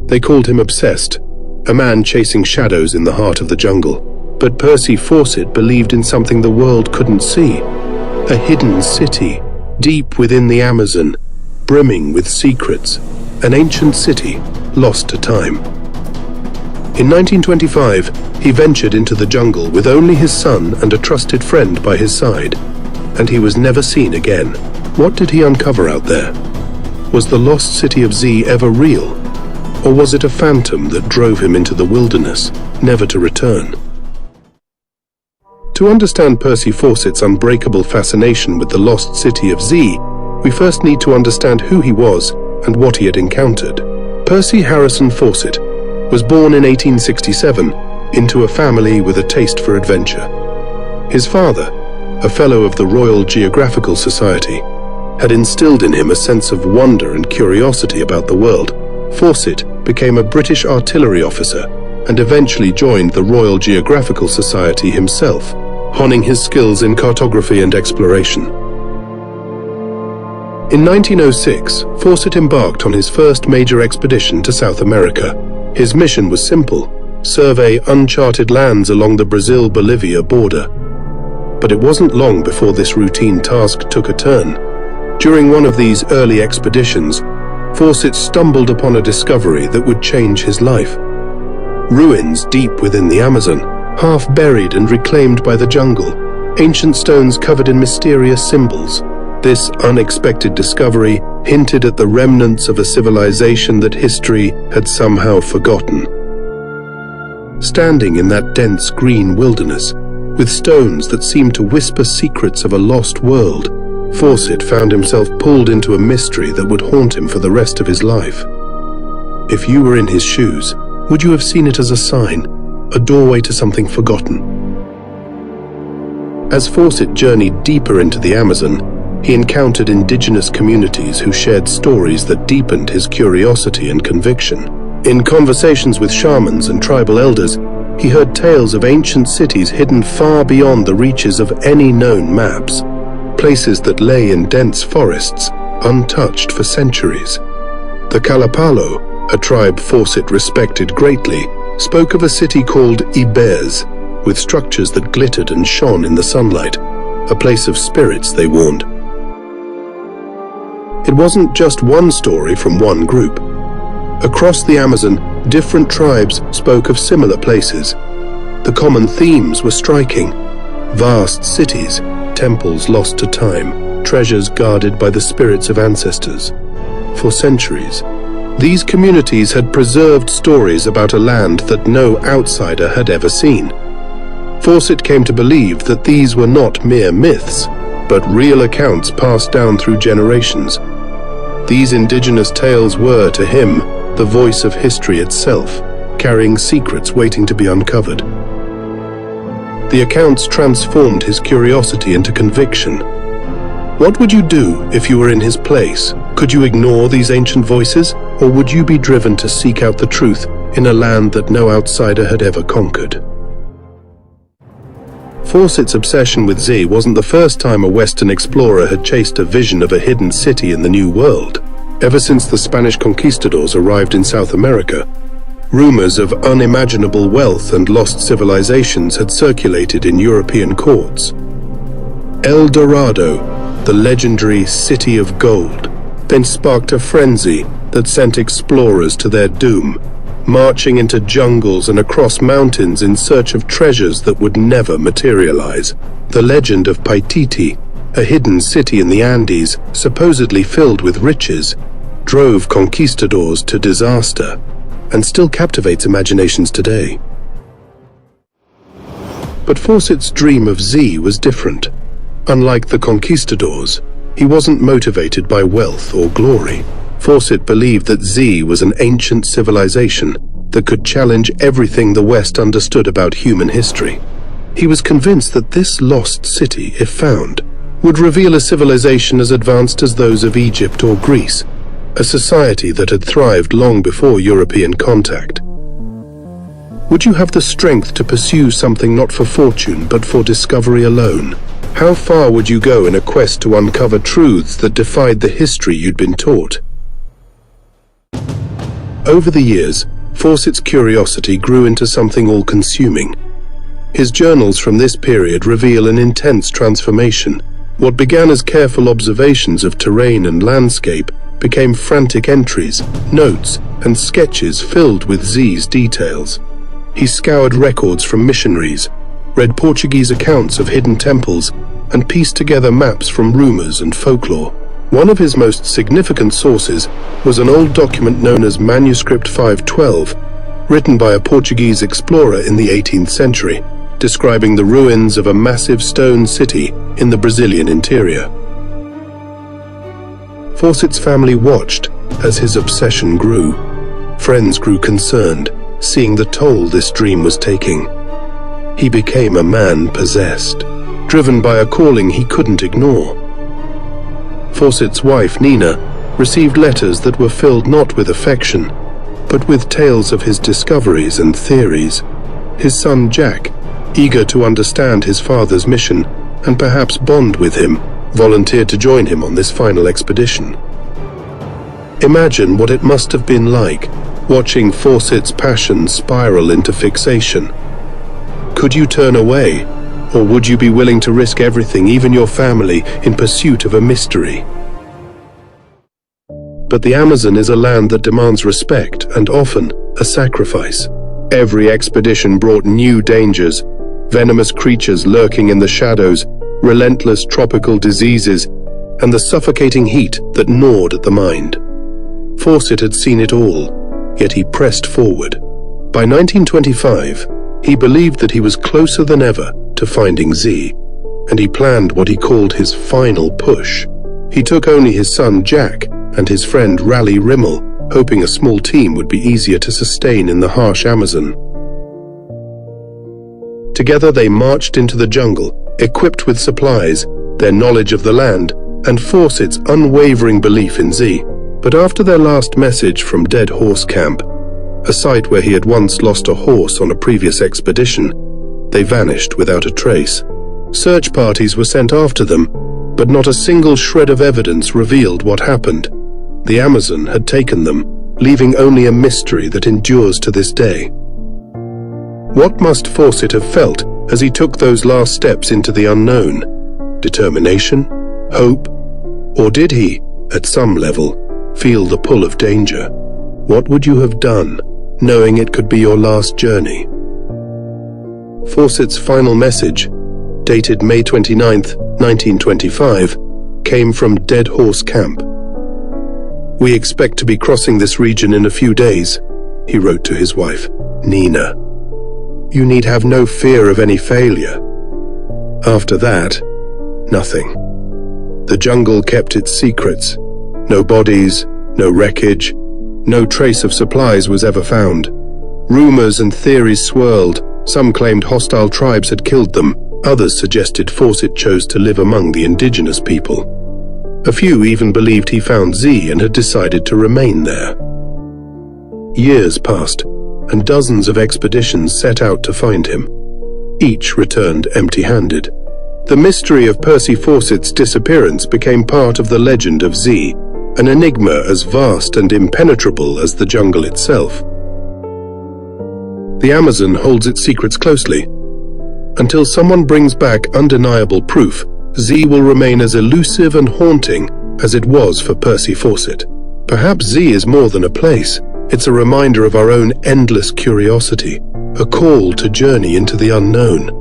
They called him obsessed, a man chasing shadows in the heart of the jungle. But Percy Fawcett believed in something the world couldn't see. A hidden city, deep within the Amazon, brimming with secrets. An ancient city, lost to time. In 1925, he ventured into the jungle with only his son and a trusted friend by his side. And he was never seen again. What did he uncover out there? Was the lost city of Z ever real? Or was it a phantom that drove him into the wilderness, never to return? To understand Percy Fawcett's unbreakable fascination with the lost city of Z, we first need to understand who he was and what he had encountered. Percy Harrison Fawcett was born in 1867 into a family with a taste for adventure. His father, a fellow of the Royal Geographical Society, had instilled in him a sense of wonder and curiosity about the world. Fawcett became a British artillery officer and eventually joined the Royal Geographical Society himself, honing his skills in cartography and exploration. In 1906, Fawcett embarked on his first major expedition to South America. His mission was simple: survey uncharted lands along the Brazil-Bolivia border. But it wasn't long before this routine task took a turn. During one of these early expeditions, Fawcett stumbled upon a discovery that would change his life. Ruins deep within the Amazon, half buried and reclaimed by the jungle, ancient stones covered in mysterious symbols. This unexpected discovery hinted at the remnants of a civilization that history had somehow forgotten. Standing in that dense green wilderness, with stones that seemed to whisper secrets of a lost world, Fawcett found himself pulled into a mystery that would haunt him for the rest of his life. If you were in his shoes, would you have seen it as a sign, a doorway to something forgotten? As Fawcett journeyed deeper into the Amazon, he encountered indigenous communities who shared stories that deepened his curiosity and conviction. In conversations with shamans and tribal elders, he heard tales of ancient cities hidden far beyond the reaches of any known maps, places that lay in dense forests, untouched for centuries. The Kalapalo, a tribe Fawcett respected greatly, spoke of a city called Ibez, with structures that glittered and shone in the sunlight, a place of spirits, they warned. It wasn't just one story from one group. Across the Amazon, different tribes spoke of similar places. The common themes were striking: vast cities, temples lost to time, treasures guarded by the spirits of ancestors. For centuries, these communities had preserved stories about a land that no outsider had ever seen. Fawcett came to believe that these were not mere myths, but real accounts passed down through generations. These indigenous tales were, to him, the voice of history itself, carrying secrets waiting to be uncovered. The accounts transformed his curiosity into conviction. What would you do if you were in his place? Could you ignore these ancient voices, or would you be driven to seek out the truth in a land that no outsider had ever conquered? Fawcett's obsession with Z wasn't the first time a Western explorer had chased a vision of a hidden city in the New World. Ever since the Spanish conquistadors arrived in South America, rumors of unimaginable wealth and lost civilizations had circulated in European courts. El Dorado, the legendary City of Gold, then sparked a frenzy that sent explorers to their doom, marching into jungles and across mountains in search of treasures that would never materialize. The legend of Paititi, a hidden city in the Andes supposedly filled with riches, drove conquistadors to disaster and still captivates imaginations today. But Fawcett's dream of Z was different. Unlike the conquistadors, he wasn't motivated by wealth or glory. Fawcett believed that Z was an ancient civilization that could challenge everything the West understood about human history. He was convinced that this lost city, if found, would reveal a civilization as advanced as those of Egypt or Greece, a society that had thrived long before European contact. Would you have the strength to pursue something not for fortune but for discovery alone? How far would you go in a quest to uncover truths that defied the history you'd been taught? Over the years, Fawcett's curiosity grew into something all-consuming. His journals from this period reveal an intense transformation. What began as careful observations of terrain and landscape became frantic entries, notes, and sketches filled with Z's details. He scoured records from missionaries, read Portuguese accounts of hidden temples, and pieced together maps from rumors and folklore. One of his most significant sources was an old document known as Manuscript 512, written by a Portuguese explorer in the 18th century, describing the ruins of a massive stone city in the Brazilian interior. Fawcett's family watched as his obsession grew. Friends grew concerned, seeing the toll this dream was taking. He became a man possessed, driven by a calling he couldn't ignore. Fawcett's wife, Nina, received letters that were filled not with affection, but with tales of his discoveries and theories. His son, Jack, eager to understand his father's mission and perhaps bond with him, volunteered to join him on this final expedition. Imagine what it must have been like, watching Fawcett's passion spiral into fixation. Could you turn away, or would you be willing to risk everything, even your family, in pursuit of a mystery? But the Amazon is a land that demands respect and often a sacrifice. Every expedition brought new dangers, venomous creatures lurking in the shadows, relentless tropical diseases, and the suffocating heat that gnawed at the mind. Fawcett had seen it all, yet he pressed forward. By 1925, he believed that he was closer than ever to finding Z, and he planned what he called his final push. He took only his son Jack and his friend Raleigh Rimmel, hoping a small team would be easier to sustain in the harsh Amazon. Together they marched into the jungle, equipped with supplies, their knowledge of the land, and Fawcett's unwavering belief in Z. But after their last message from Dead Horse Camp, a site where he had once lost a horse on a previous expedition, they vanished without a trace. Search parties were sent after them, but not a single shred of evidence revealed what happened. The Amazon had taken them, leaving only a mystery that endures to this day. What must Fawcett have felt as he took those last steps into the unknown? Determination? Hope? Or did he, at some level, feel the pull of danger? What would you have done, knowing it could be your last journey? Fawcett's final message, dated May 29, 1925, came from Dead Horse Camp. "We expect to be crossing this region in a few days," he wrote to his wife, Nina. "You need have no fear of any failure." After that, nothing. The jungle kept its secrets. No bodies, no wreckage, no trace of supplies was ever found. Rumors and theories swirled. Some claimed hostile tribes had killed them. Others suggested Fawcett chose to live among the indigenous people. A few even believed he found Z and had decided to remain there. Years passed, and dozens of expeditions set out to find him. Each returned empty-handed. The mystery of Percy Fawcett's disappearance became part of the legend of Z, an enigma as vast and impenetrable as the jungle itself. The Amazon holds its secrets closely. Until someone brings back undeniable proof, Z will remain as elusive and haunting as it was for Percy Fawcett. Perhaps Z is more than a place. It's a reminder of our own endless curiosity, a call to journey into the unknown.